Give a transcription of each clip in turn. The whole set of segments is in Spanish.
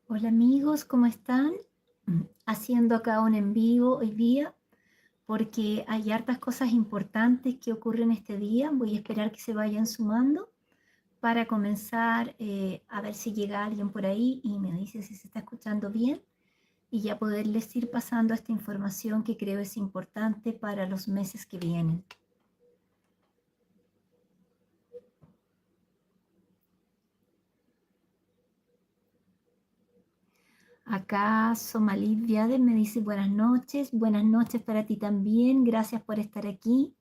Hola amigos, ¿cómo están? Haciendo acá un en vivo hoy día porque hay hartas cosas importantes que ocurren este día. Voy a esperar que se vayan sumando para comenzar a ver si llega alguien por ahí y me dice si se está escuchando bien y ya poderles ir pasando esta información que creo es importante para los meses que vienen. Acá Somalí Viade me dice buenas noches para ti también, gracias por estar aquí.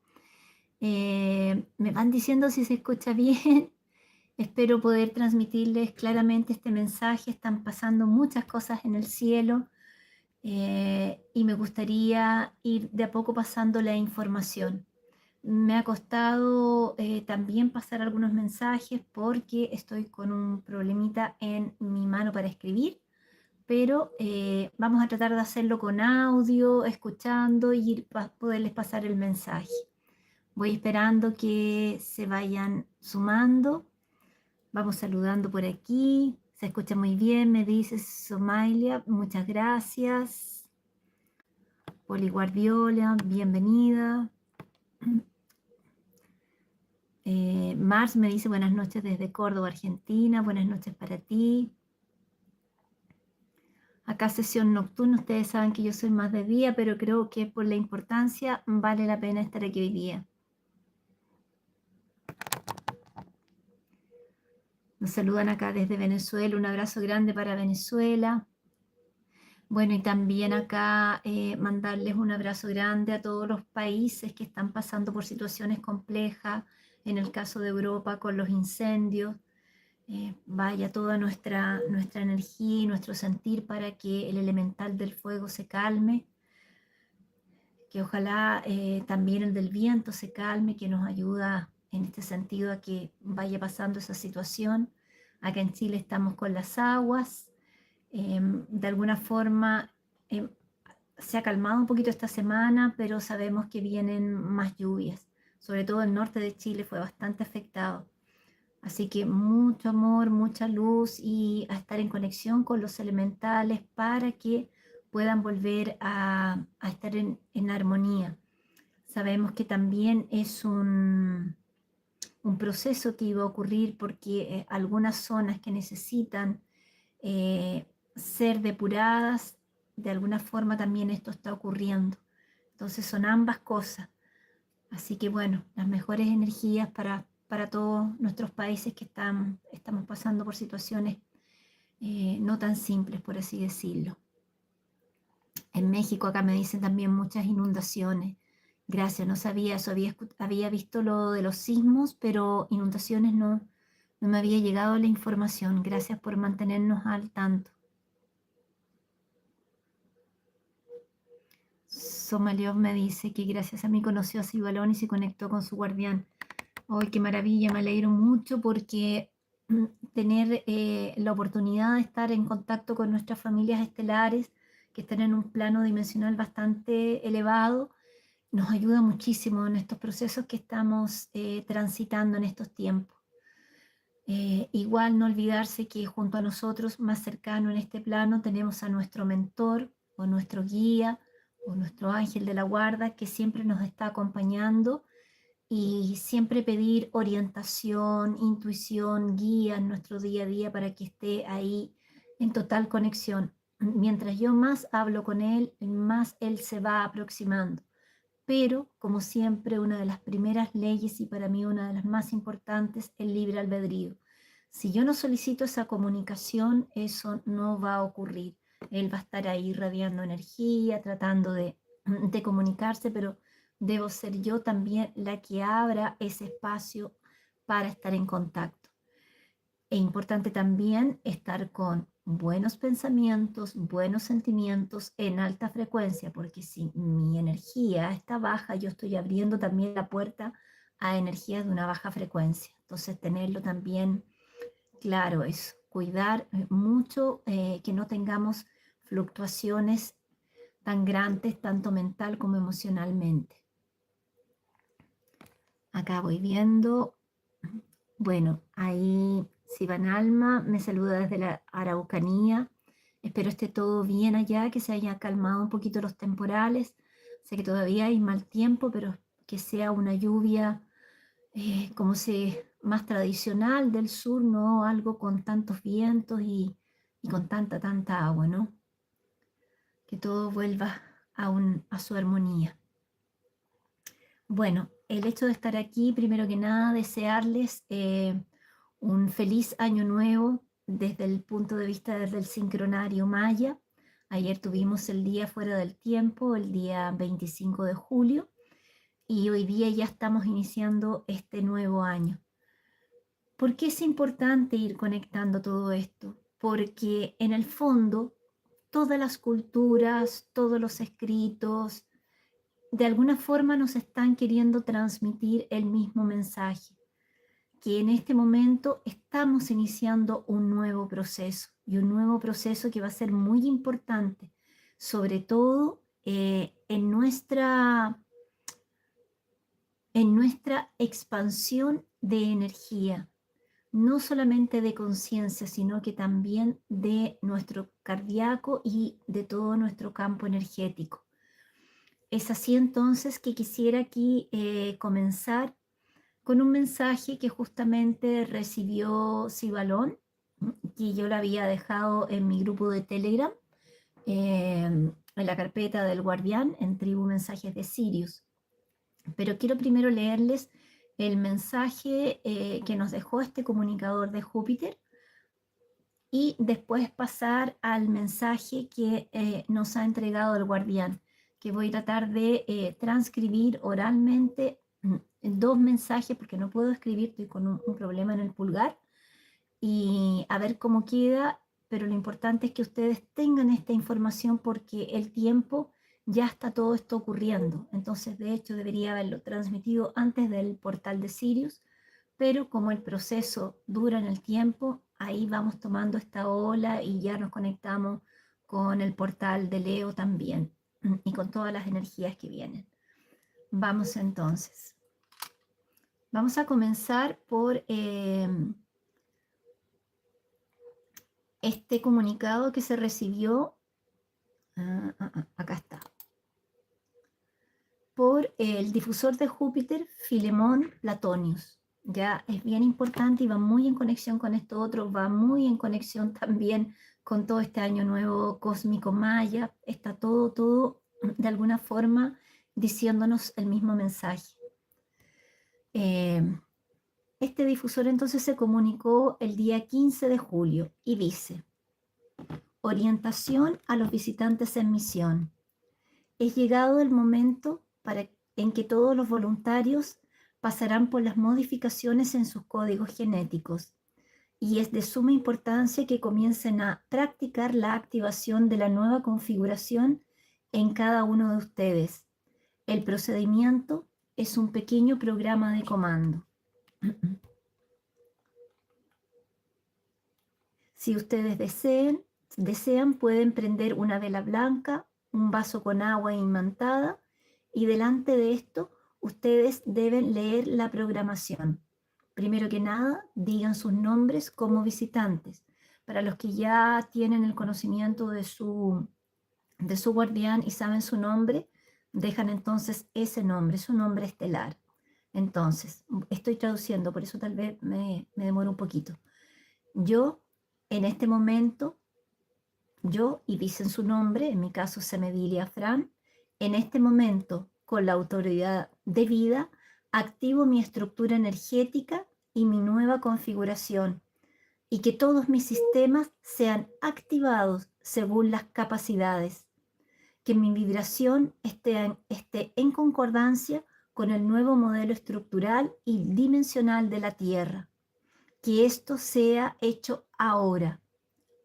Me van diciendo si se escucha bien. Espero poder transmitirles claramente este mensaje. Están pasando muchas cosas en el cielo y me gustaría ir de a poco pasando la información. Me ha costado también pasar algunos mensajes porque estoy con un problemita en mi mano para escribir, pero vamos a tratar de hacerlo con audio, escuchando y poderles pasar el mensaje. Voy esperando que se vayan sumando. Vamos saludando por aquí. Se escucha muy bien, me dice Somalia. Muchas gracias. Poli Guardiola, bienvenida. Mars me dice buenas noches desde Córdoba, Argentina. Buenas noches para ti. Acá sesión nocturna. Ustedes saben que yo soy más de día, pero creo que por la importancia vale la pena estar aquí hoy día. Nos saludan acá desde Venezuela. Un abrazo grande para Venezuela. Bueno, y también acá mandarles un abrazo grande a todos los países que están pasando por situaciones complejas, en el caso de Europa con los incendios. Vaya toda nuestra energía y nuestro sentir para que el elemental del fuego se calme, que ojalá también el del viento se calme, que nos ayuda en este sentido a que vaya pasando esa situación. Acá en Chile estamos con las aguas. De alguna forma em, se ha calmado un poquito esta semana, pero sabemos que vienen más lluvias. Sobre todo el norte de Chile fue bastante afectado. Así que mucho amor, mucha luz y a estar en conexión con los elementales para que puedan volver a estar en armonía. Sabemos que también es un proceso que iba a ocurrir porque algunas zonas que necesitan eh, ser depuradas, de alguna forma también esto está ocurriendo. Entonces son ambas cosas. Así que bueno, las mejores energías para todos nuestros países que estamos pasando por situaciones no tan simples, por así decirlo. En México acá me dicen también muchas inundaciones. Gracias, no sabía eso, había visto lo de los sismos, pero inundaciones no me había llegado la información. Gracias por mantenernos al tanto. Somaliov me dice que gracias a mí conoció a Sibalón y se conectó con su guardián. ¡Ay, qué maravilla! Me alegro mucho porque tener la oportunidad de estar en contacto con nuestras familias estelares que están en un plano dimensional bastante elevado, nos ayuda muchísimo en estos procesos que estamos transitando en estos tiempos. Igual no olvidarse que junto a nosotros, más cercano en este plano, tenemos a nuestro mentor o nuestro guía o nuestro ángel de la guarda que siempre nos está acompañando y siempre pedir orientación, intuición, guía en nuestro día a día para que esté ahí en total conexión. Mientras yo más hablo con él, más él se va aproximando. Pero, como siempre, una de las primeras leyes y para mí una de las más importantes, el libre albedrío. Si yo no solicito esa comunicación, eso no va a ocurrir. Él va a estar ahí radiando energía, tratando de comunicarse, pero debo ser yo también la que abra ese espacio para estar en contacto. Es importante también estar con buenos pensamientos, buenos sentimientos en alta frecuencia, porque si mi energía está baja, yo estoy abriendo también la puerta a energías de una baja frecuencia. Entonces, tenerlo también claro es cuidar mucho que no tengamos fluctuaciones tan grandes, tanto mental como emocionalmente. Acá voy viendo, bueno, ahí Sivan Alma me saluda desde la Araucanía. Espero esté todo bien allá, que se haya calmado un poquito los temporales. Sé que todavía hay mal tiempo, pero que sea una lluvia más tradicional del sur, no algo con tantos vientos y con tanta agua, ¿no? Que todo vuelva a su armonía. Bueno, el hecho de estar aquí, primero que nada, desearles un feliz año nuevo desde el punto de vista del sincronario maya. Ayer tuvimos el día fuera del tiempo, el día 25 de julio, y hoy día ya estamos iniciando este nuevo año. ¿Por qué es importante ir conectando todo esto? Porque en el fondo, todas las culturas, todos los escritos, de alguna forma nos están queriendo transmitir el mismo mensaje, que en este momento estamos iniciando un nuevo proceso y un nuevo proceso que va a ser muy importante, sobre todo en nuestra expansión de energía, no solamente de conciencia, sino que también de nuestro cardíaco y de todo nuestro campo energético. Es así entonces que quisiera aquí comenzar con un mensaje que justamente recibió Sibalón, que yo lo había dejado en mi grupo de Telegram, en la carpeta del Guardián, en Tribu Mensajes de Sirius. Pero quiero primero leerles el mensaje que nos dejó este comunicador de Júpiter y después pasar al mensaje que nos ha entregado el Guardián, que voy a tratar de transcribir oralmente dos mensajes porque no puedo escribir, estoy con un problema en el pulgar, y a ver cómo queda, pero lo importante es que ustedes tengan esta información porque el tiempo ya está todo esto ocurriendo. Entonces, de hecho, debería haberlo transmitido antes del portal de Sirius, pero como el proceso dura en el tiempo, ahí vamos tomando esta ola y ya nos conectamos con el portal de Leo también y con todas las energías que vienen. Vamos entonces. Vamos a comenzar por este comunicado que se recibió, acá está, por el difusor de Júpiter, Filemón Platonius. Ya es bien importante y va muy en conexión con esto otro, va muy en conexión también con todo este año nuevo cósmico maya. Está todo de alguna forma diciéndonos el mismo mensaje. Este difusor entonces se comunicó el día 15 de julio y dice: orientación a los visitantes en misión. Es llegado el momento en que todos los voluntarios pasarán por las modificaciones en sus códigos genéticos y es de suma importancia que comiencen a practicar la activación de la nueva configuración en cada uno de ustedes. El procedimiento es un pequeño programa de comando. Si ustedes desean, pueden prender una vela blanca, un vaso con agua imantada y delante de esto ustedes deben leer la programación. Primero que nada, digan sus nombres como visitantes. Para los que ya tienen el conocimiento de su guardián y saben su nombre, dejan entonces ese nombre, su nombre estelar. Entonces, estoy traduciendo, por eso tal vez me demoro un poquito. Yo, en este momento, y dicen su nombre, en mi caso Semedilia Fran, en este momento, con la autoridad de vida, activo mi estructura energética y mi nueva configuración, y que todos mis sistemas sean activados según las capacidades, que mi vibración esté en concordancia con el nuevo modelo estructural y dimensional de la Tierra. Que esto sea hecho ahora.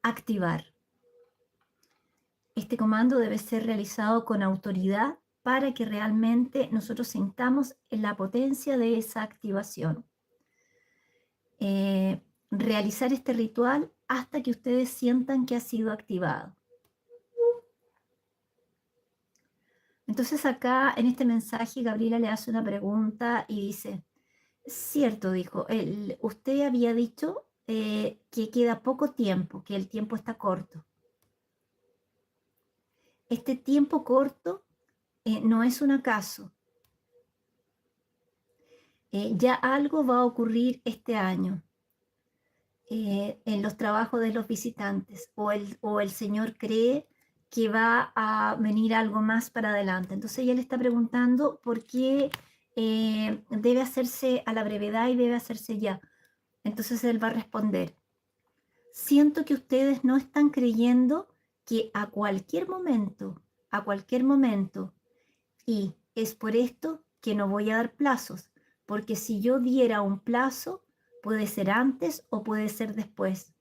Activar. Este comando debe ser realizado con autoridad para que realmente nosotros sintamos la potencia de esa activación. Realizar este ritual hasta que ustedes sientan que ha sido activado. Entonces acá en este mensaje Gabriela le hace una pregunta y dice: cierto, dijo, usted había dicho que queda poco tiempo, que el tiempo está corto. este tiempo corto no es un acaso. Ya algo va a ocurrir este año en los trabajos de los visitantes, o el Señor cree que va a venir algo más para adelante. Entonces ella le está preguntando por qué debe hacerse a la brevedad y debe hacerse ya. Entonces él va a responder: siento que ustedes no están creyendo que a cualquier momento, y es por esto que no voy a dar plazos, porque si yo diera un plazo, puede ser antes o puede ser después.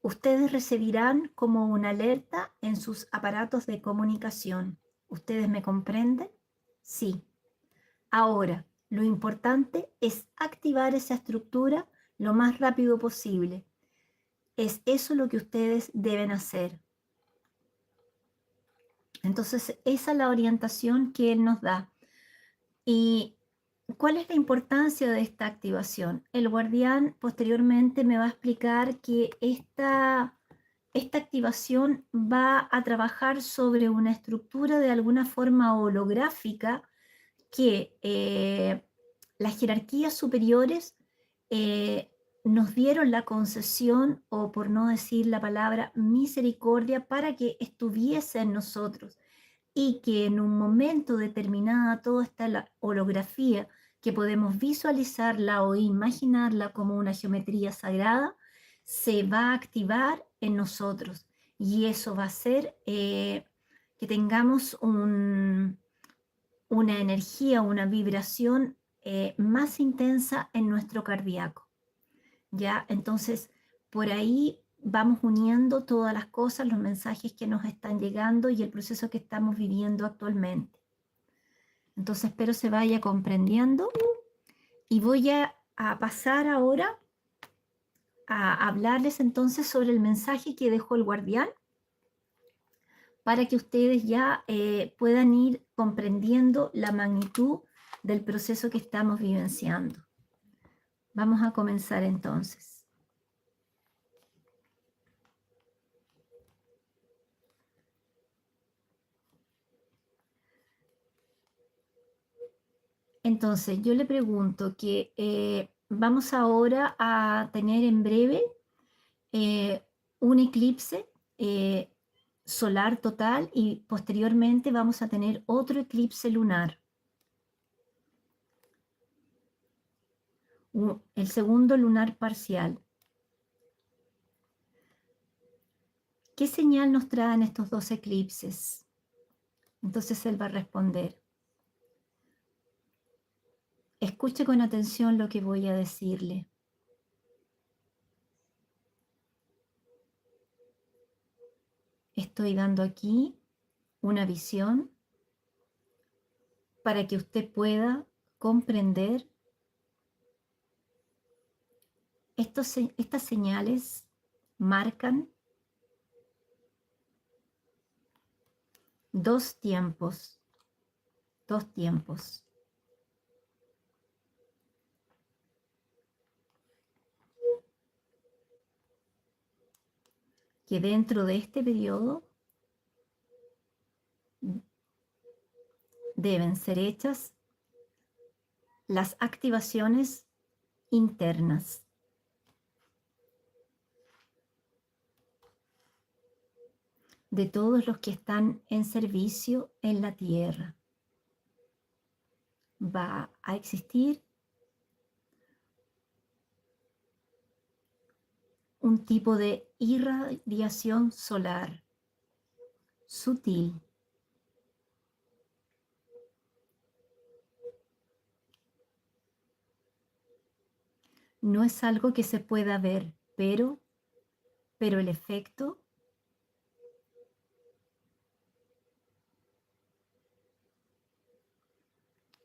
Ustedes recibirán como una alerta en sus aparatos de comunicación. ¿Ustedes me comprenden? Sí. Ahora, lo importante es activar esa estructura lo más rápido posible. Es eso lo que ustedes deben hacer. Entonces, esa es la orientación que él nos da. ¿Y cuál es la importancia de esta activación? El guardián posteriormente me va a explicar que esta activación va a trabajar sobre una estructura de alguna forma holográfica que las jerarquías superiores nos dieron la concesión, o por no decir la palabra misericordia, para que estuviese en nosotros, y que en un momento determinado toda esta holografía, que podemos visualizarla o imaginarla como una geometría sagrada, se va a activar en nosotros, y eso va a hacer que tengamos una energía, una vibración más intensa en nuestro cardíaco. ¿Ya? Entonces, por ahí vamos uniendo todas las cosas, los mensajes que nos están llegando y el proceso que estamos viviendo actualmente. Entonces, espero se vaya comprendiendo, y voy a pasar ahora a hablarles entonces sobre el mensaje que dejó el guardián, para que ustedes ya puedan ir comprendiendo la magnitud del proceso que estamos vivenciando. Vamos a comenzar entonces. Entonces, yo le pregunto que vamos ahora a tener en breve un eclipse solar total, y posteriormente vamos a tener otro eclipse lunar. El segundo lunar parcial. ¿Qué señal nos traen estos dos eclipses? Entonces él va a responder. Escuche con atención lo que voy a decirle. Estoy dando aquí una visión para que usted pueda comprender estas señales. Marcan dos tiempos, que dentro de este periodo deben ser hechas las activaciones internas. De todos los que están en servicio en la tierra. Va a existir un tipo de irradiación solar sutil, no es algo que se pueda ver, pero el efecto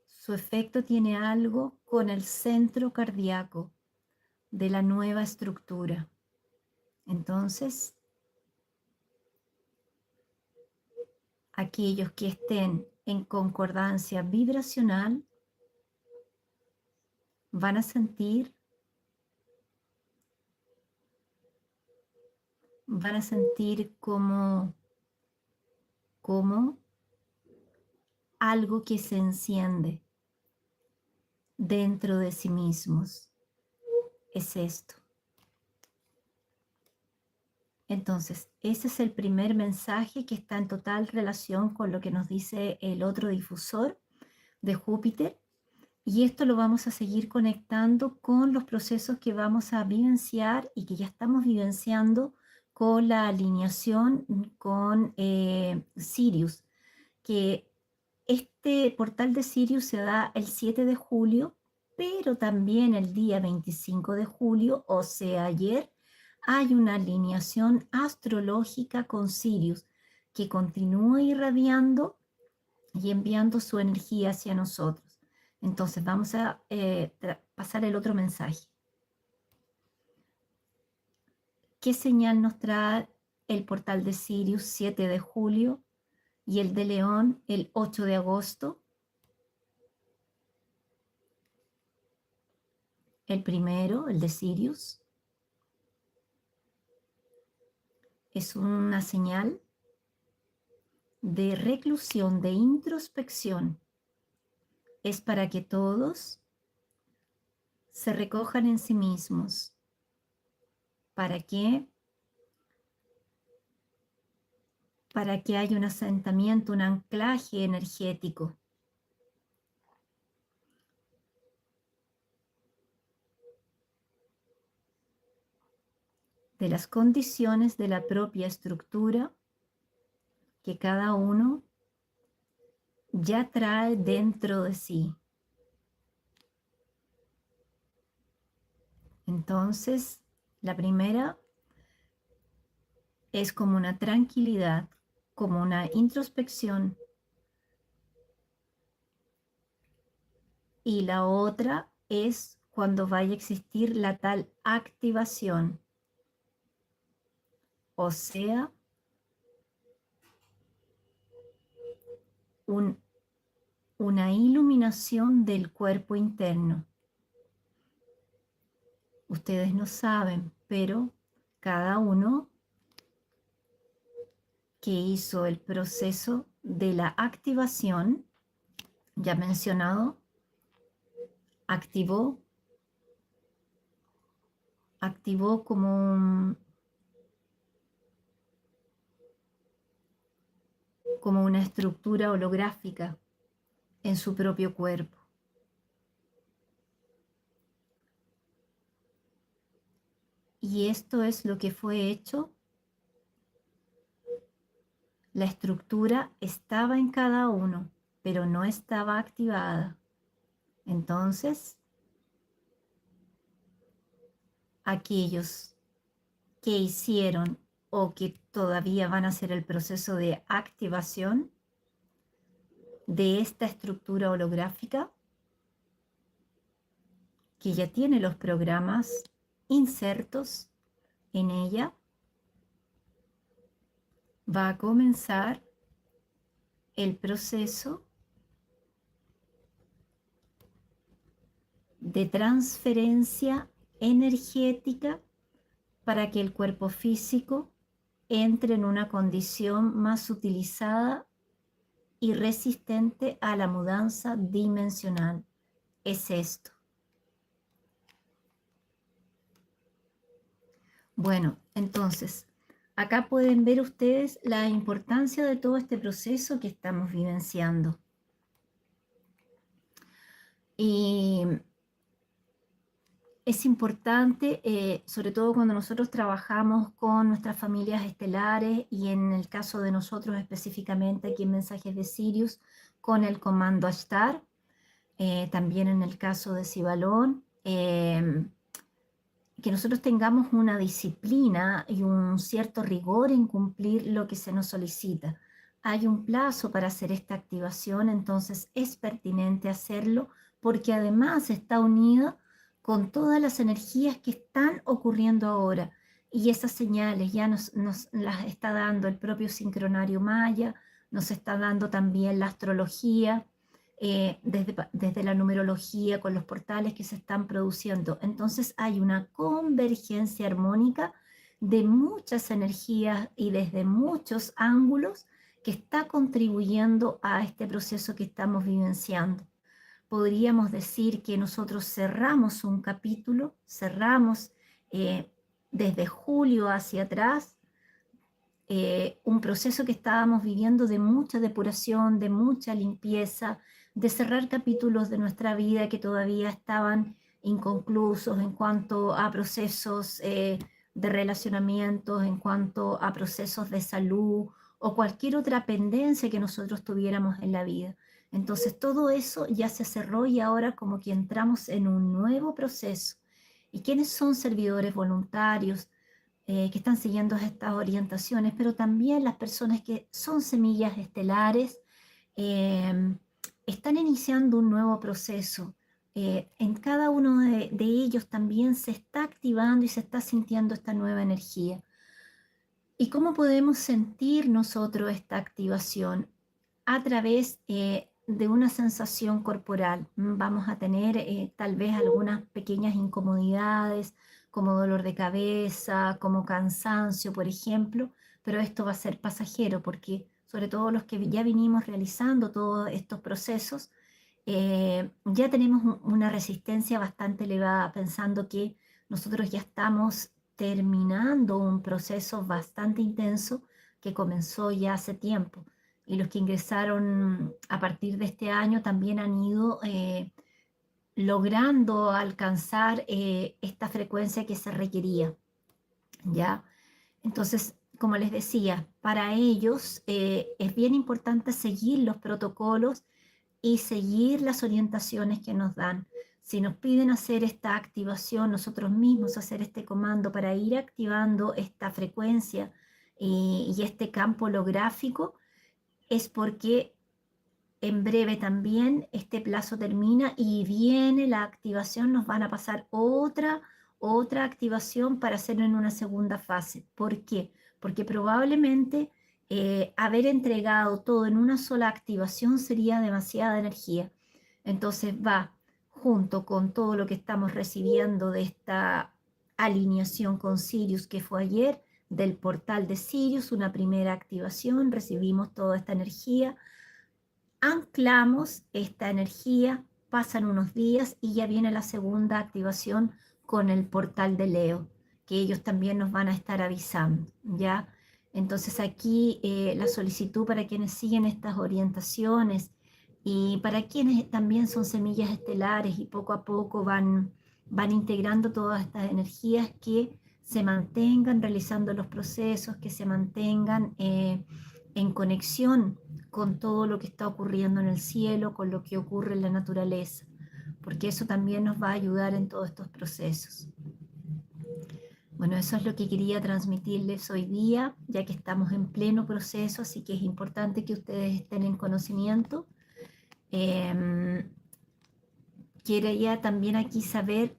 su efecto tiene algo con el centro cardíaco de la nueva estructura. Entonces, aquellos que estén en concordancia vibracional van a sentir como como algo que se enciende dentro de sí mismos. Es esto. Entonces, ese es el primer mensaje que está en total relación con lo que nos dice el otro difusor de Júpiter. Y esto lo vamos a seguir conectando con los procesos que vamos a vivenciar y que ya estamos vivenciando con la alineación con Sirius, que este portal de Sirius se da el 7 de julio, pero también el día 25 de julio, o sea, ayer, hay una alineación astrológica con Sirius que continúa irradiando y enviando su energía hacia nosotros. Entonces vamos a pasar el otro mensaje. ¿Qué señal nos trae el portal de Sirius 7 de julio y el de León el 8 de agosto? El primero, el de Sirius, es una señal de reclusión, de introspección. Es para que todos se recojan en sí mismos. ¿Para qué? Para que haya un asentamiento, un anclaje energético. De las condiciones de la propia estructura que cada uno ya trae dentro de sí. Entonces, la primera es como una tranquilidad, como una introspección. Y la otra es cuando vaya a existir la tal activación. O sea, una iluminación del cuerpo interno. Ustedes no saben, pero cada uno que hizo el proceso de la activación, ya mencionado, activó como una estructura holográfica en su propio cuerpo. Y esto es lo que fue hecho. La estructura estaba en cada uno, pero no estaba activada. Entonces, aquellos que hicieron o que todavía van a hacer el proceso de activación de esta estructura holográfica, que ya tiene los programas insertos en ella, va a comenzar el proceso de transferencia energética para que el cuerpo físico entre en una condición más utilizada y resistente a la mudanza dimensional. Es esto. Bueno, entonces, acá pueden ver ustedes la importancia de todo este proceso que estamos vivenciando. Y es importante, sobre todo cuando nosotros trabajamos con nuestras familias estelares y en el caso de nosotros específicamente aquí en Mensajes de Sirius, con el comando Ashtar, también en el caso de Sibalón, que nosotros tengamos una disciplina y un cierto rigor en cumplir lo que se nos solicita. Hay un plazo para hacer esta activación, entonces es pertinente hacerlo porque además está unida con todas las energías que están ocurriendo ahora. Y esas señales ya nos las está dando el propio sincronario maya, nos está dando también la astrología, desde la numerología, con los portales que se están produciendo. Entonces hay una convergencia armónica de muchas energías y desde muchos ángulos que está contribuyendo a este proceso que estamos vivenciando. Podríamos decir que nosotros cerramos un capítulo, cerramos desde julio hacia atrás un proceso que estábamos viviendo de mucha depuración, de mucha limpieza, de cerrar capítulos de nuestra vida que todavía estaban inconclusos en cuanto a procesos de relacionamientos, en cuanto a procesos de salud o cualquier otra pendencia que nosotros tuviéramos en la vida. Entonces todo eso ya se cerró y ahora como que entramos en un nuevo proceso. ¿Y quiénes son servidores voluntarios? Que están siguiendo estas orientaciones, pero también las personas que son semillas estelares están iniciando un nuevo proceso. En cada uno de ellos también se está activando y se está sintiendo esta nueva energía. ¿Y cómo podemos sentir nosotros esta activación? A través de una sensación corporal. Vamos a tener tal vez algunas pequeñas incomodidades, como dolor de cabeza, como cansancio, por ejemplo, pero esto va a ser pasajero porque sobre todo los que ya vinimos realizando todos estos procesos, ya tenemos una resistencia bastante elevada, pensando que nosotros ya estamos terminando un proceso bastante intenso que comenzó ya hace tiempo. Y los que ingresaron a partir de este año también han ido logrando alcanzar esta frecuencia que se requería, ¿ya? Entonces, como les decía, para ellos es bien importante seguir los protocolos y seguir las orientaciones que nos dan. Si nos piden hacer esta activación, nosotros mismos hacer este comando para ir activando esta frecuencia y este campo holográfico, es porque en breve también este plazo termina y viene la activación, nos van a pasar otra activación para hacerlo en una segunda fase. ¿Por qué? Porque probablemente haber entregado todo en una sola activación sería demasiada energía. Entonces va junto con todo lo que estamos recibiendo de esta alineación con Sirius que fue ayer, del portal de Sirius, una primera activación, recibimos toda esta energía, anclamos esta energía, pasan unos días y ya viene la segunda activación con el portal de Leo, que ellos también nos van a estar avisando, ¿ya? Entonces aquí la solicitud para quienes siguen estas orientaciones y para quienes también son semillas estelares y poco a poco van integrando todas estas energías, que se mantengan realizando los procesos, que se mantengan en conexión con todo lo que está ocurriendo en el cielo, con lo que ocurre en la naturaleza, porque eso también nos va a ayudar en todos estos procesos. Bueno, eso es lo que quería transmitirles hoy día, ya que estamos en pleno proceso, así que es importante que ustedes estén en conocimiento. Quería también aquí saber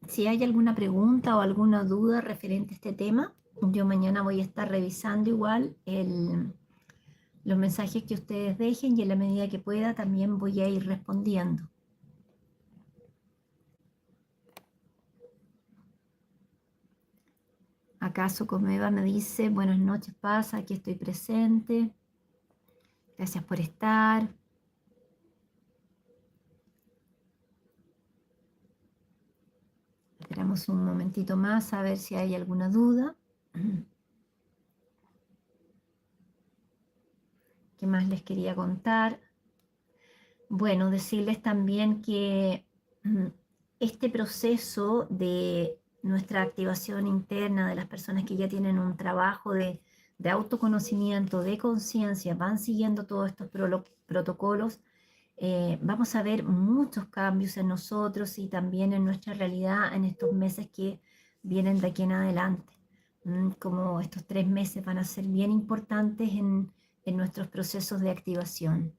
si hay alguna pregunta o alguna duda referente a este tema. Yo mañana voy a estar revisando igual los mensajes que ustedes dejen y en la medida que pueda también voy a ir respondiendo. ¿Acaso Comeva me dice, buenas noches, Paz, aquí estoy presente. Gracias por estar. Esperamos un momentito más a ver si hay alguna duda. ¿Qué más les quería contar? Bueno, decirles también que este proceso de nuestra activación interna, de las personas que ya tienen un trabajo de autoconocimiento, de conciencia, van siguiendo todos estos protocolos, vamos a ver muchos cambios en nosotros y también en nuestra realidad en estos meses que vienen de aquí en adelante. Como estos 3 meses van a ser bien importantes en nuestros procesos de activación.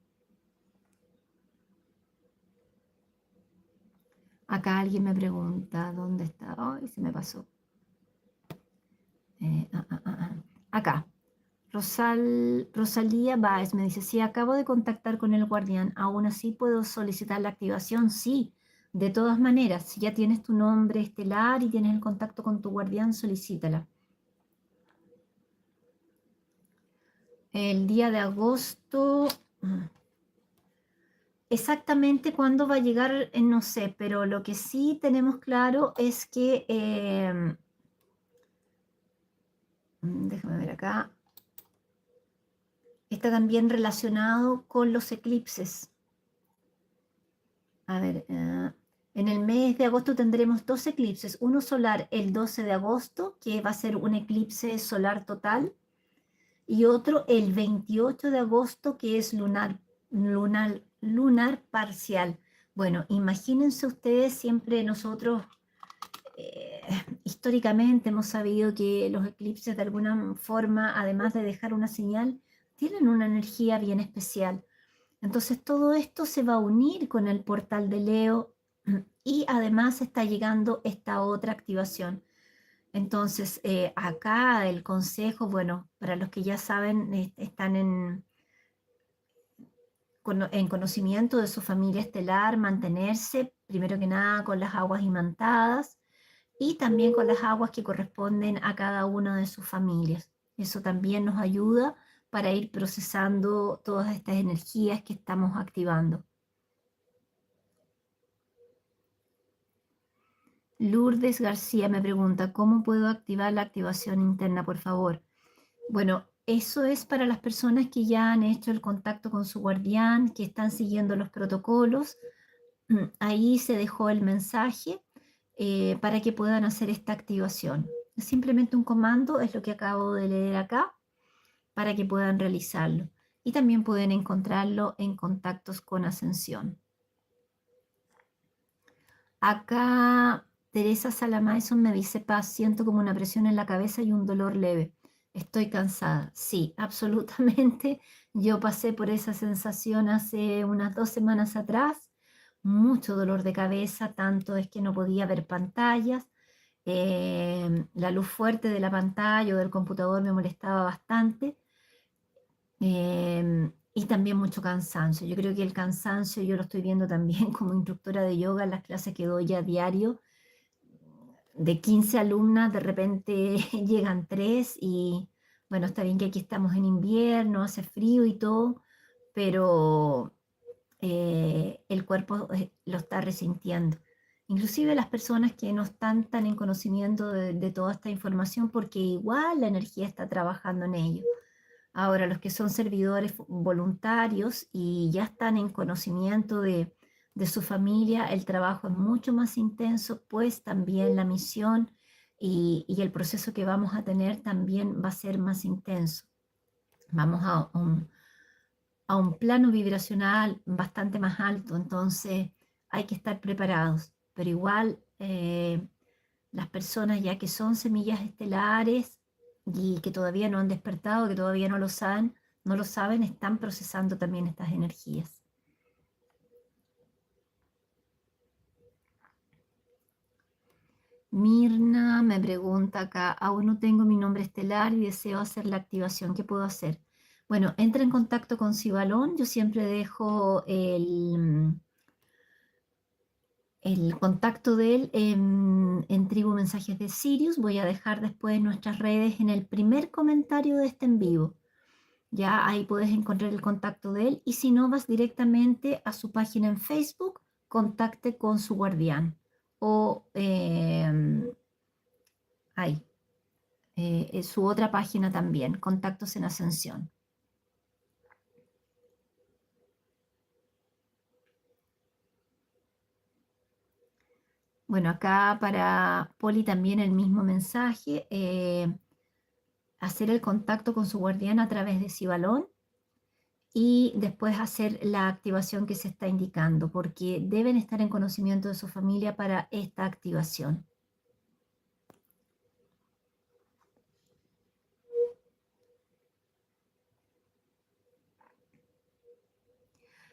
Acá alguien me pregunta, ¿dónde está? Ay, se me pasó. Acá. Rosalía Báez me dice, sí, acabo de contactar con el guardián, ¿aún así puedo solicitar la activación? Sí, de todas maneras, si ya tienes tu nombre estelar y tienes el contacto con tu guardián, solicítala. El día de agosto, exactamente cuándo va a llegar, no sé, pero lo que sí tenemos claro es que, déjame ver acá, está también relacionado con los eclipses. A ver, en el mes de agosto tendremos dos eclipses, uno solar el 12 de agosto, que va a ser un eclipse solar total, y otro el 28 de agosto, que es lunar parcial. Bueno, imagínense ustedes, siempre nosotros eh, históricamente hemos sabido que los eclipses de alguna forma, además de dejar una señal, tienen una energía bien especial. Entonces todo esto se va a unir con el portal de Leo y además está llegando esta otra activación. Entonces acá el consejo, bueno, para los que ya saben, están en conocimiento de su familia estelar, mantenerse primero que nada con las aguas imantadas y también con las aguas que corresponden a cada una de sus familias. Eso también nos ayuda para ir procesando todas estas energías que estamos activando. Lourdes García me pregunta, ¿cómo puedo activar la activación interna, por favor? Bueno, eso es para las personas que ya han hecho el contacto con su guardián, que están siguiendo los protocolos. Ahí se dejó el mensaje para que puedan hacer esta activación. Es simplemente un comando, es lo que acabo de leer acá, para que puedan realizarlo. Y también pueden encontrarlo en contactos con ascensión. Acá Teresa Salamaison me dice, Paz, siento como una presión en la cabeza y un dolor leve. Estoy cansada. Sí, absolutamente. Yo pasé por esa sensación hace unas 2 semanas atrás. Mucho dolor de cabeza, tanto es que no podía ver pantallas. La luz fuerte de la pantalla o del computador me molestaba bastante. Y también mucho cansancio. Yo creo que el cansancio yo lo estoy viendo también como instructora de yoga en las clases que doy a diario. De 15 alumnas, de repente llegan 3 y bueno, está bien que aquí estamos en invierno, hace frío y todo, pero el cuerpo lo está resintiendo. Inclusive las personas que no están tan en conocimiento de toda esta información, porque igual la energía está trabajando en ello. Ahora, los que son servidores voluntarios y ya están en conocimiento de su familia, el trabajo es mucho más intenso, pues también la misión y el proceso que vamos a tener también va a ser más intenso. Vamos a un plano vibracional bastante más alto, entonces hay que estar preparados, pero igual las personas ya que son semillas estelares y que todavía no han despertado, que todavía no lo saben, están procesando también estas energías. Mirna me pregunta acá, aún no tengo mi nombre estelar y deseo hacer la activación, ¿qué puedo hacer? Bueno, entra en contacto con Sibalón, yo siempre dejo el contacto de él en Tribu Mensajes de Sirius. Voy a dejar después nuestras redes en el primer comentario de este en vivo. Ya ahí puedes encontrar el contacto de él y si no vas directamente a su página en Facebook, contacte con su guardián o ahí, su otra página también, Contactos en Ascensión. Bueno, acá para Poli también el mismo mensaje, hacer el contacto con su guardián a través de Sibalón y después hacer la activación que se está indicando, porque deben estar en conocimiento de su familia para esta activación.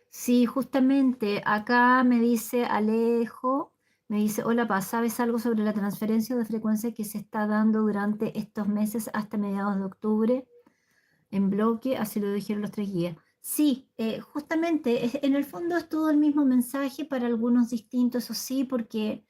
Sí, justamente acá me dice Alejo, me dice, hola Paz, ¿sabes algo sobre la transferencia de frecuencia que se está dando durante estos meses hasta mediados de octubre en bloque? Así lo dijeron los 3 guías. Sí, justamente, en el fondo es todo el mismo mensaje, para algunos distintos, eso sí, porque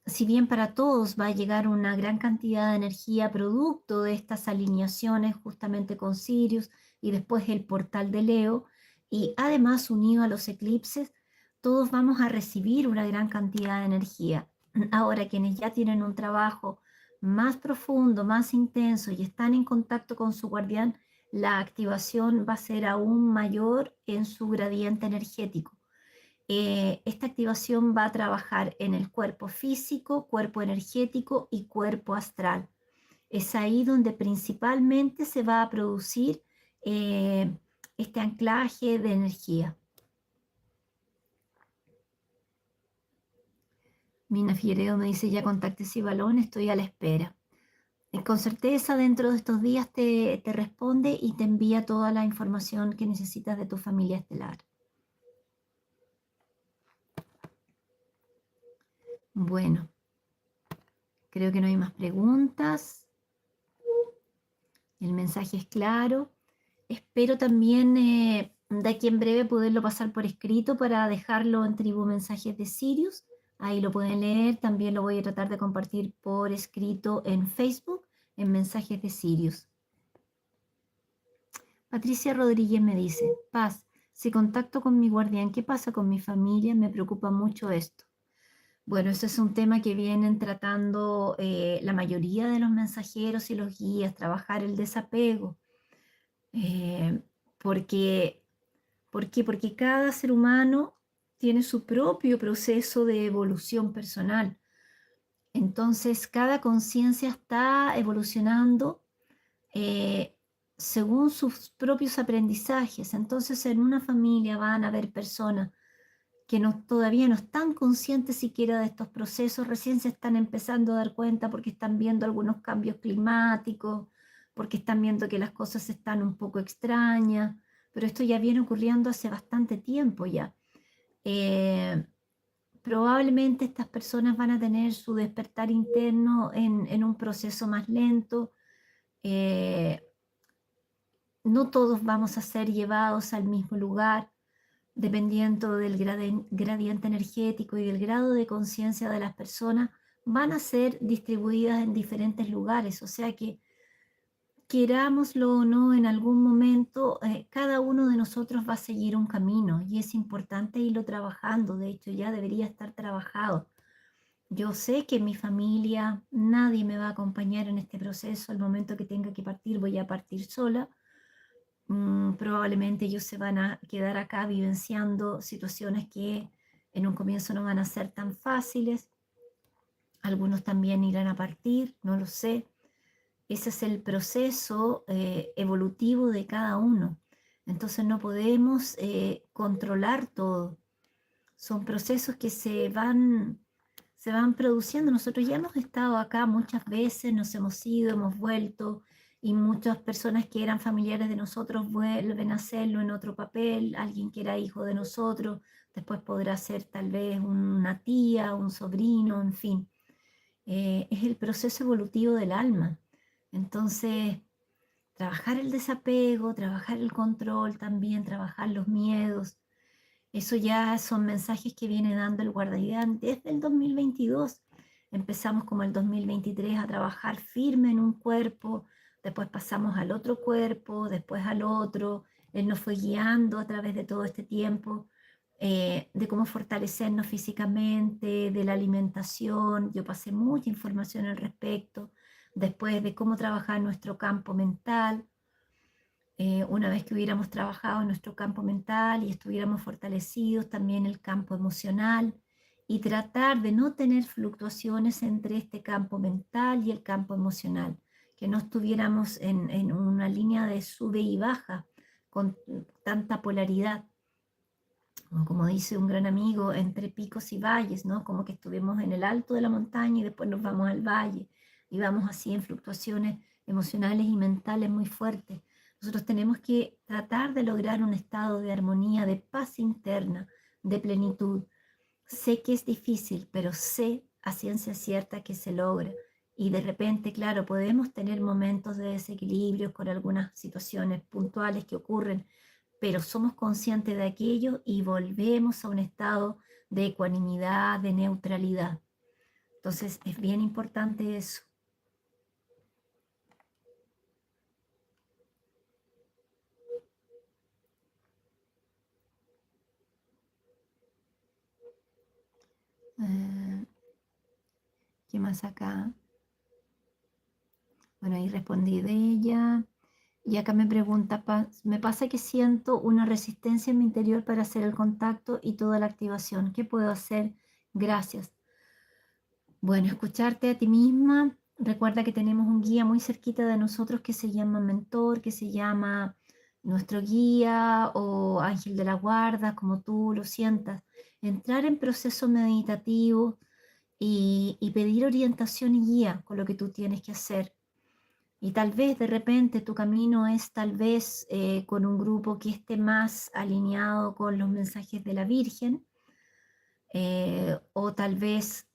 si bien para todos va a llegar una gran cantidad de energía producto de estas alineaciones justamente con Sirius y después el portal de Leo, y además unido a los eclipses, todos vamos a recibir una gran cantidad de energía. Ahora, quienes ya tienen un trabajo más profundo, más intenso y están en contacto con su guardián, la activación va a ser aún mayor en su gradiente energético. Esta activación va a trabajar en el cuerpo físico, cuerpo energético y cuerpo astral. Es ahí donde principalmente se va a producir eh, este anclaje de energía. Mina Figueredo me dice, ya contacté Cibalón, estoy a la espera. Con certeza dentro de estos días te responde y te envía toda la información que necesitas de tu familia estelar. Bueno, creo que no hay más preguntas. El mensaje es claro. Espero también de aquí en breve poderlo pasar por escrito para dejarlo en Tribu Mensajes de Sirius. Ahí lo pueden leer. También lo voy a tratar de compartir por escrito en Facebook, en Mensajes de Sirius. Patricia Rodríguez me dice, Paz, si contacto con mi guardián, ¿qué pasa con mi familia? Me preocupa mucho esto. Bueno, ese es un tema que vienen tratando la mayoría de los mensajeros y los guías, trabajar el desapego. Eh, porque, ¿Por qué? Porque cada ser humano tiene su propio proceso de evolución personal. Entonces, cada conciencia está evolucionando eh, según sus propios aprendizajes. Entonces, en una familia van a haber personas que todavía no están conscientes siquiera de estos procesos, recién se están empezando a dar cuenta porque están viendo algunos cambios climáticos, porque están viendo que las cosas están un poco extrañas, pero esto ya viene ocurriendo hace bastante tiempo ya. Eh, Probablemente estas personas van a tener su despertar interno en un proceso más lento. Eh, no todos vamos a ser llevados al mismo lugar dependiendo del gradiente energético y del grado de conciencia de las personas, van a ser distribuidas en diferentes lugares. O sea que, querámoslo o no, en algún momento cada uno de nosotros va a seguir un camino y es importante irlo trabajando. De hecho, ya debería estar trabajado. Yo sé que mi familia, nadie me va a acompañar en este proceso. Al momento que tenga que partir, voy a partir sola. Probablemente ellos se van a quedar acá vivenciando situaciones que en un comienzo no van a ser tan fáciles. Algunos también irán a partir, no lo sé. Ese es el proceso evolutivo de cada uno. Entonces no podemos controlar todo. Son procesos que se van produciendo. Nosotros ya hemos estado acá muchas veces, nos hemos ido, hemos vuelto, y muchas personas que eran familiares de nosotros vuelven a hacerlo en otro papel, alguien que era hijo de nosotros, después podrá ser tal vez una tía, un sobrino, en fin. Es el proceso evolutivo del alma. Entonces, trabajar el desapego, trabajar el control también, trabajar los miedos, eso ya son mensajes que viene dando el guardián desde el 2022. Empezamos como el 2023 a trabajar firme en un cuerpo, después pasamos al otro cuerpo, después al otro. Él nos fue guiando a través de todo este tiempo, de cómo fortalecernos físicamente, de la alimentación. Yo pasé mucha información al respecto, después de cómo trabajar nuestro campo mental. Una vez que hubiéramos trabajado en nuestro campo mental y estuviéramos fortalecidos, también el campo emocional, y tratar de no tener fluctuaciones entre este campo mental y el campo emocional, que no estuviéramos en una línea de sube y baja con tanta polaridad, o como dice un gran amigo, entre picos y valles, ¿no? Como que estuvimos en el alto de la montaña y después nos vamos al valle y vamos así en fluctuaciones emocionales y mentales muy fuertes. Nosotros tenemos que tratar de lograr un estado de armonía, de paz interna, de plenitud. Sé que es difícil, pero sé a ciencia cierta que se logra. Y de repente, claro, podemos tener momentos de desequilibrio con algunas situaciones puntuales que ocurren, pero somos conscientes de aquello y volvemos a un estado de ecuanimidad, de neutralidad. Entonces es bien importante eso. ¿Qué más acá? Bueno, ahí respondí de ella. Y acá me pregunta, me pasa que siento una resistencia en mi interior para hacer el contacto y toda la activación. ¿Qué puedo hacer? Gracias. Bueno, escucharte a ti misma. Recuerda que tenemos un guía muy cerquita de nosotros que se llama mentor, que se llama nuestro guía o ángel de la guarda, como tú lo sientas. Entrar en proceso meditativo y pedir orientación y guía con lo que tú tienes que hacer. Y tal vez de repente tu camino es tal vez con un grupo que esté más alineado con los mensajes de la Virgen, o tal vez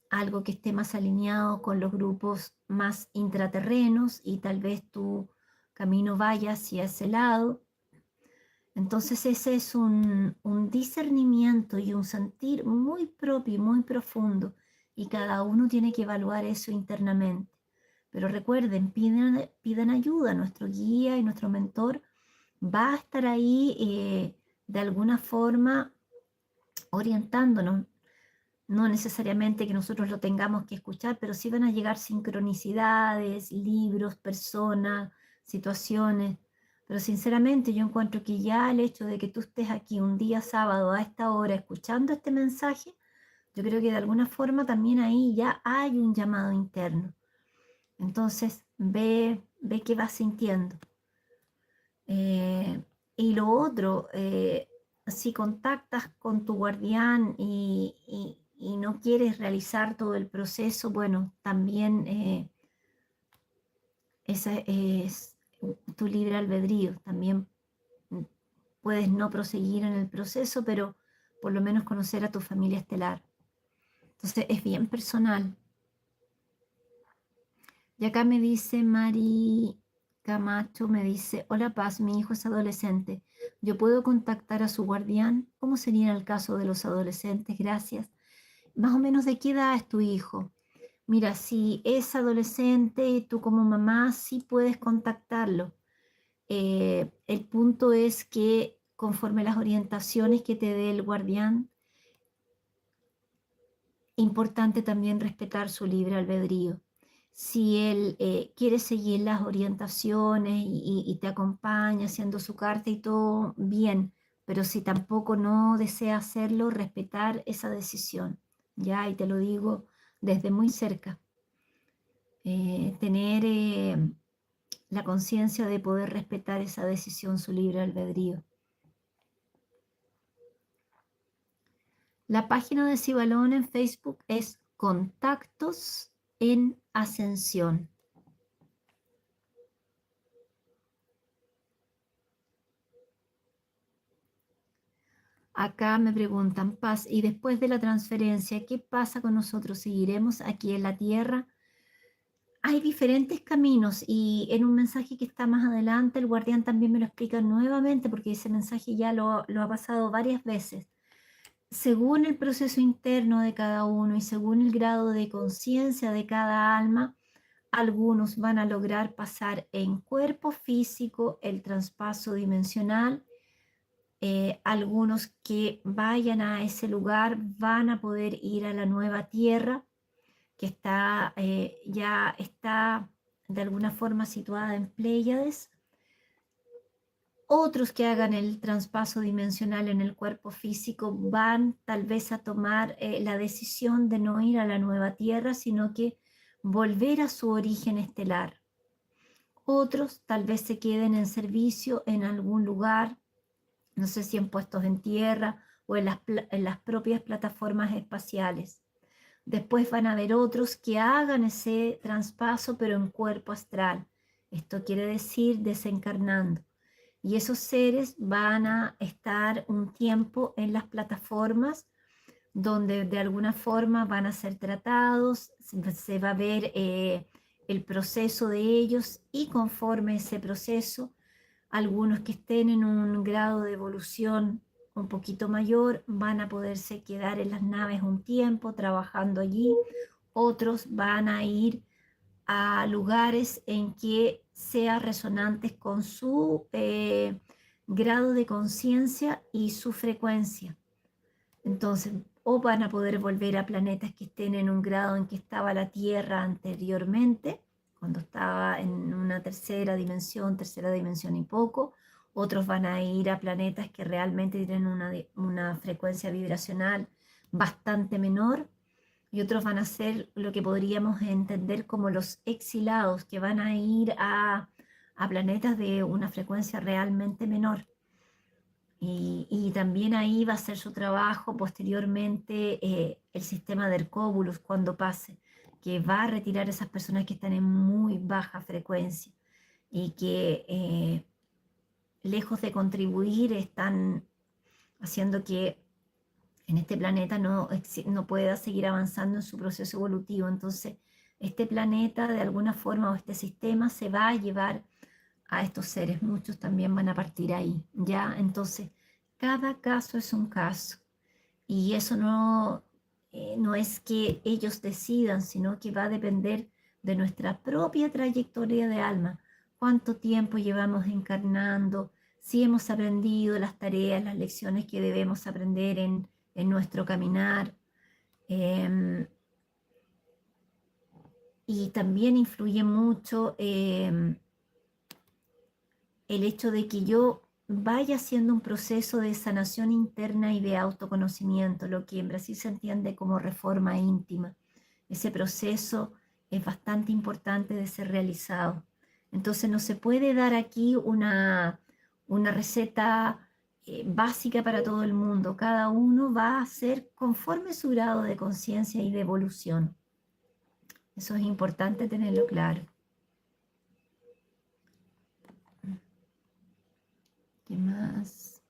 algo que esté más alineado con los grupos más intraterrenos y tal vez tu camino vaya hacia ese lado. Entonces ese es un discernimiento y un sentir muy propio y muy profundo, y cada uno tiene que evaluar eso internamente. Pero recuerden, pidan ayuda. Nuestro guía y nuestro mentor va a estar ahí de alguna forma orientándonos. No necesariamente que nosotros lo tengamos que escuchar, pero sí van a llegar sincronicidades, libros, personas, situaciones. Pero sinceramente yo encuentro que ya el hecho de que tú estés aquí un día sábado a esta hora escuchando este mensaje, yo creo que de alguna forma también ahí ya hay un llamado interno. Entonces ve qué vas sintiendo. Y lo otro, si contactas con tu guardián y no quieres realizar todo el proceso, bueno, también esa es tu libre albedrío. También puedes no proseguir en el proceso, pero por lo menos conocer a tu familia estelar. Entonces es bien personal. Y acá me dice Mari Camacho, me dice, hola Paz, mi hijo es adolescente. ¿Yo puedo contactar a su guardián? ¿Cómo sería en el caso de los adolescentes? Gracias. Más o menos, ¿de qué edad es tu hijo? Mira, si es adolescente, tú como mamá sí puedes contactarlo. El punto es que conforme las orientaciones que te dé el guardián, importante también respetar su libre albedrío. Si él quiere seguir las orientaciones y te acompaña haciendo su carta y todo, bien, pero si tampoco no desea hacerlo, respetar esa decisión, ya, y te lo digo desde muy cerca. Tener la conciencia de poder respetar esa decisión, su libre albedrío. La página de Cibalón en Facebook es Contactos en Ascensión. Acá me preguntan, Paz, y después de la transferencia, ¿qué pasa con nosotros? ¿Seguiremos aquí en la Tierra? Hay diferentes caminos, y en un mensaje que está más adelante, el guardián también me lo explica nuevamente, porque ese mensaje ya lo ha pasado varias veces. Según el proceso interno de cada uno y según el grado de conciencia de cada alma, algunos van a lograr pasar en cuerpo físico el traspaso dimensional. Algunos que vayan a ese lugar van a poder ir a la nueva tierra, que está, ya está de alguna forma situada en Pléyades. Otros que hagan el traspaso dimensional en el cuerpo físico van tal vez a tomar la decisión de no ir a la nueva tierra, sino que volver a su origen estelar. Otros tal vez se queden en servicio en algún lugar, no sé si en puestos en tierra o en las propias plataformas espaciales. Después van a haber otros que hagan ese traspaso, pero en cuerpo astral. Esto quiere decir desencarnando. Y esos seres van a estar un tiempo en las plataformas donde de alguna forma van a ser tratados, se va a ver el proceso de ellos, y conforme ese proceso, algunos que estén en un grado de evolución un poquito mayor van a poderse quedar en las naves un tiempo trabajando allí, otros van a ir a lugares en que sea resonantes con su grado de conciencia y su frecuencia. Entonces, o van a poder volver a planetas que estén en un grado en que estaba la Tierra anteriormente, cuando estaba en una tercera dimensión y poco. Otros van a ir a planetas que realmente tienen una frecuencia vibracional bastante menor. Y otros van a ser lo que podríamos entender como los exilados, que van a ir a planetas de una frecuencia realmente menor. Y también ahí va a ser su trabajo posteriormente el sistema de Hercóbulos cuando pase, que va a retirar a esas personas que están en muy baja frecuencia y que lejos de contribuir están haciendo que en este planeta no pueda seguir avanzando en su proceso evolutivo. Entonces, este planeta de alguna forma o este sistema se va a llevar a estos seres, muchos también van a partir ahí, ¿ya? Entonces, cada caso es un caso y eso no es que ellos decidan, sino que va a depender de nuestra propia trayectoria de alma, cuánto tiempo llevamos encarnando, si hemos aprendido las tareas, las lecciones que debemos aprender en nuestro caminar. Y también influye mucho el hecho de que yo vaya haciendo un proceso de sanación interna y de autoconocimiento, lo que en Brasil se entiende como reforma íntima. Ese proceso es bastante importante de ser realizado. Entonces no se puede dar aquí una receta básica para todo el mundo. Cada uno va a ser conforme su grado de conciencia y de evolución. Eso es importante tenerlo claro. ¿Qué más?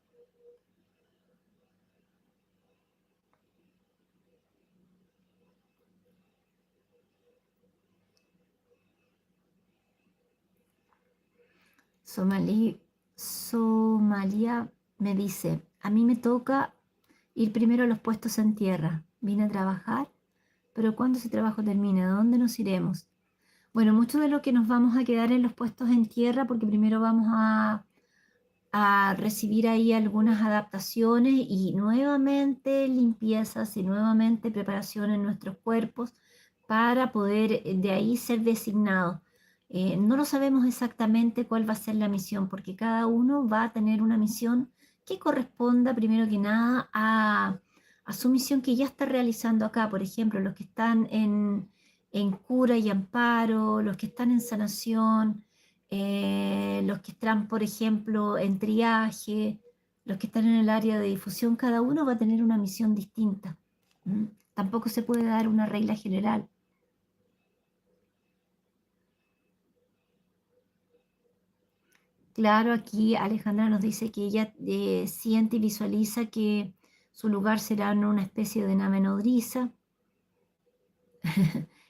Somalia me dice, a mí me toca ir primero a los puestos en tierra. Vine a trabajar, pero ¿cuándo ese trabajo termine? ¿A dónde nos iremos? Bueno, mucho de lo que nos vamos a quedar en los puestos en tierra, porque primero vamos a recibir ahí algunas adaptaciones y nuevamente limpiezas y nuevamente preparación en nuestros cuerpos para poder de ahí ser designados. No lo sabemos exactamente cuál va a ser la misión, porque cada uno va a tener una misión que corresponda primero que nada a su misión que ya está realizando acá. Por ejemplo, los que están en cura y amparo, los que están en sanación, los que están, por ejemplo, en triaje, los que están en el área de difusión, cada uno va a tener una misión distinta. ¿Mm? Tampoco se puede dar una regla general. Claro, aquí Alejandra nos dice que ella siente y visualiza que su lugar será en una especie de nave nodriza.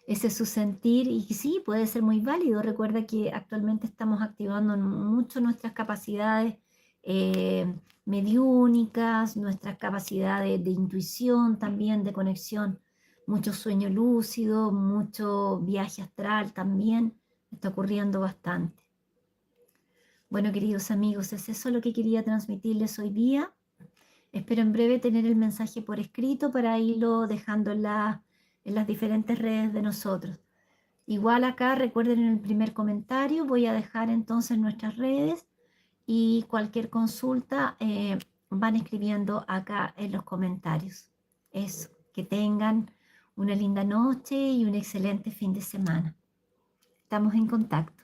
Ese es su sentir y sí, puede ser muy válido. Recuerda que actualmente estamos activando mucho nuestras capacidades eh, mediúnicas, nuestras capacidades de intuición también, de conexión, mucho sueño lúcido, mucho viaje astral también, está ocurriendo bastante. Bueno, queridos amigos, es eso lo que quería transmitirles hoy día. Espero en breve tener el mensaje por escrito para irlo dejando en las diferentes redes de nosotros. Igual acá, recuerden en el primer comentario, voy a dejar entonces nuestras redes y cualquier consulta van escribiendo acá en los comentarios. Eso, que tengan una linda noche y un excelente fin de semana. Estamos en contacto.